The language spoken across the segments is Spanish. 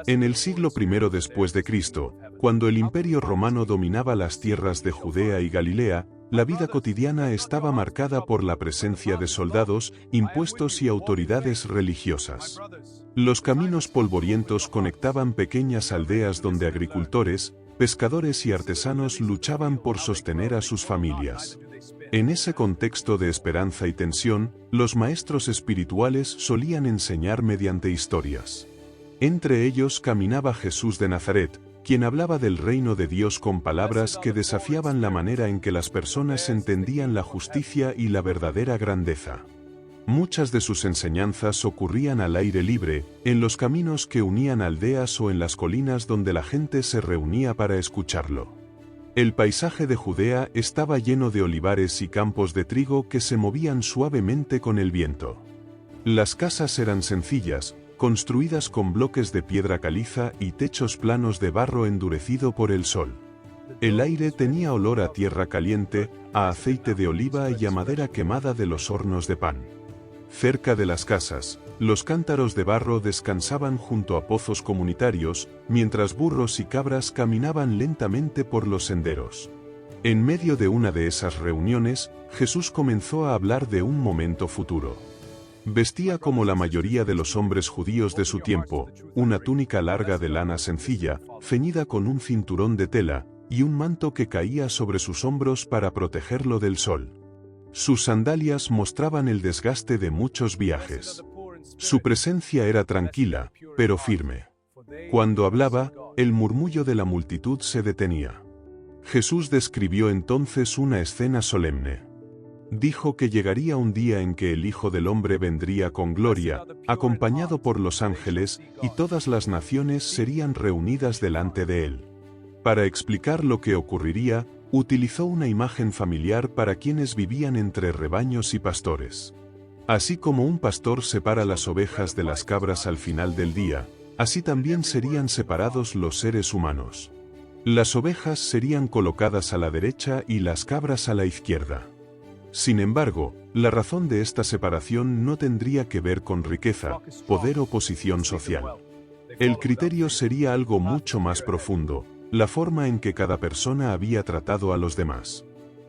En el siglo I después de Cristo, cuando el Imperio Romano dominaba las tierras de Judea y Galilea, la vida cotidiana estaba marcada por la presencia de soldados, impuestos y autoridades religiosas. Los caminos polvorientos conectaban pequeñas aldeas donde agricultores, pescadores y artesanos luchaban por sostener a sus familias. En ese contexto de esperanza y tensión, los maestros espirituales solían enseñar mediante historias. Entre ellos caminaba Jesús de Nazaret, quien hablaba del reino de Dios con palabras que desafiaban la manera en que las personas entendían la justicia y la verdadera grandeza. Muchas de sus enseñanzas ocurrían al aire libre, en los caminos que unían aldeas o en las colinas donde la gente se reunía para escucharlo. El paisaje de Judea estaba lleno de olivares y campos de trigo que se movían suavemente con el viento. Las casas eran sencillas, construidas con bloques de piedra caliza y techos planos de barro endurecido por el sol. El aire tenía olor a tierra caliente, a aceite de oliva y a madera quemada de los hornos de pan. Cerca de las casas, los cántaros de barro descansaban junto a pozos comunitarios, mientras burros y cabras caminaban lentamente por los senderos. En medio de una de esas reuniones, Jesús comenzó a hablar de un momento futuro. Vestía como la mayoría de los hombres judíos de su tiempo, una túnica larga de lana sencilla, ceñida con un cinturón de tela, y un manto que caía sobre sus hombros para protegerlo del sol. Sus sandalias mostraban el desgaste de muchos viajes. Su presencia era tranquila, pero firme. Cuando hablaba, el murmullo de la multitud se detenía. Jesús describió entonces una escena solemne. Dijo que llegaría un día en que el Hijo del Hombre vendría con gloria, acompañado por los ángeles, y todas las naciones serían reunidas delante de él. Para explicar lo que ocurriría, utilizó una imagen familiar para quienes vivían entre rebaños y pastores. Así como un pastor separa las ovejas de las cabras al final del día, así también serían separados los seres humanos. Las ovejas serían colocadas a la derecha y las cabras a la izquierda. Sin embargo, la razón de esta separación no tendría que ver con riqueza, poder o posición social. El criterio sería algo mucho más profundo, la forma en que cada persona había tratado a los demás.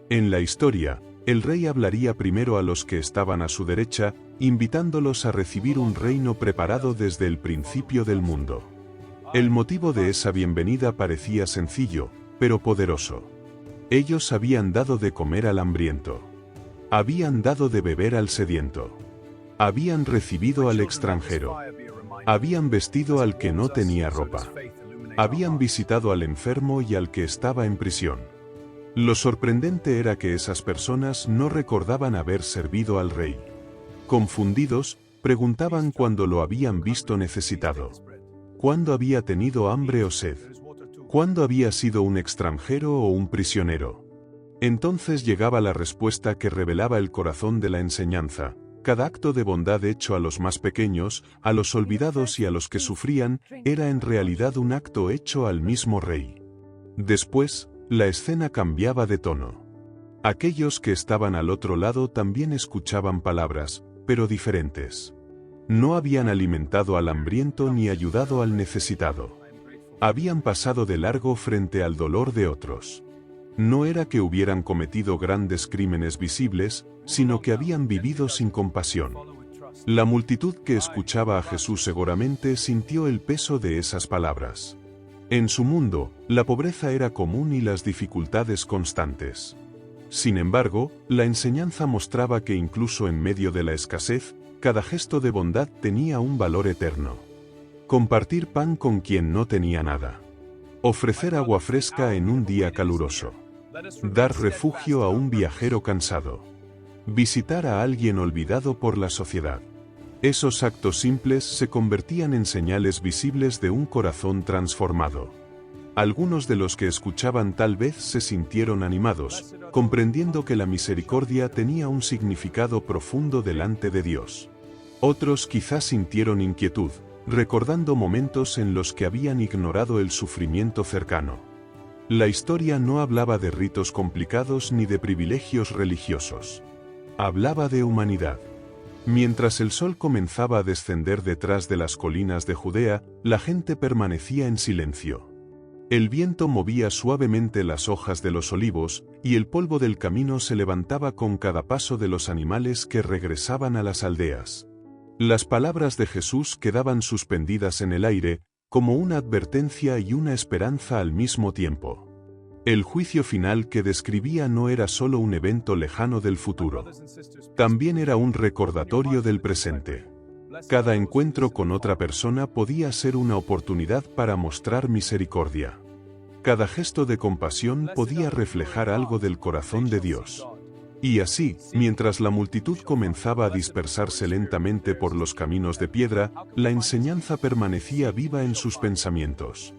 En la historia, el rey hablaría primero a los que estaban a su derecha, invitándolos a recibir un reino preparado desde el principio del mundo. El motivo de esa bienvenida parecía sencillo, pero poderoso. Ellos habían dado de comer al hambriento. Habían dado de beber al sediento. Habían recibido al extranjero. Habían vestido al que no tenía ropa. Habían visitado al enfermo y al que estaba en prisión. Lo sorprendente era que esas personas no recordaban haber servido al rey. Confundidos, preguntaban cuándo lo habían visto necesitado. ¿Cuándo había tenido hambre o sed? ¿Cuándo había sido un extranjero o un prisionero? Entonces llegaba la respuesta que revelaba el corazón de la enseñanza. Cada acto de bondad hecho a los más pequeños, a los olvidados y a los que sufrían, era en realidad un acto hecho al mismo rey. Después, la escena cambiaba de tono. Aquellos que estaban al otro lado también escuchaban palabras, pero diferentes. No habían alimentado al hambriento ni ayudado al necesitado. Habían pasado de largo frente al dolor de otros. No era que hubieran cometido grandes crímenes visibles, sino que habían vivido sin compasión. La multitud que escuchaba a Jesús seguramente sintió el peso de esas palabras. En su mundo, la pobreza era común y las dificultades constantes. Sin embargo, la enseñanza mostraba que incluso en medio de la escasez, cada gesto de bondad tenía un valor eterno. Compartir pan con quien no tenía nada. Ofrecer agua fresca en un día caluroso. Dar refugio a un viajero cansado. Visitar a alguien olvidado por la sociedad. Esos actos simples se convertían en señales visibles de un corazón transformado. Algunos de los que escuchaban tal vez se sintieron animados, comprendiendo que la misericordia tenía un significado profundo delante de Dios. Otros quizás sintieron inquietud, recordando momentos en los que habían ignorado el sufrimiento cercano. La historia no hablaba de ritos complicados ni de privilegios religiosos. Hablaba de humanidad. Mientras el sol comenzaba a descender detrás de las colinas de Judea, la gente permanecía en silencio. El viento movía suavemente las hojas de los olivos, y el polvo del camino se levantaba con cada paso de los animales que regresaban a las aldeas. Las palabras de Jesús quedaban suspendidas en el aire, como una advertencia y una esperanza al mismo tiempo. El juicio final que describía no era solo un evento lejano del futuro. También era un recordatorio del presente. Cada encuentro con otra persona podía ser una oportunidad para mostrar misericordia. Cada gesto de compasión podía reflejar algo del corazón de Dios. Y así, mientras la multitud comenzaba a dispersarse lentamente por los caminos de piedra, la enseñanza permanecía viva en sus pensamientos.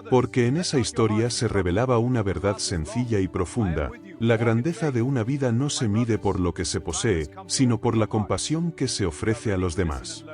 Porque en esa historia se revelaba una verdad sencilla y profunda: la grandeza de una vida no se mide por lo que se posee, sino por la compasión que se ofrece a los demás.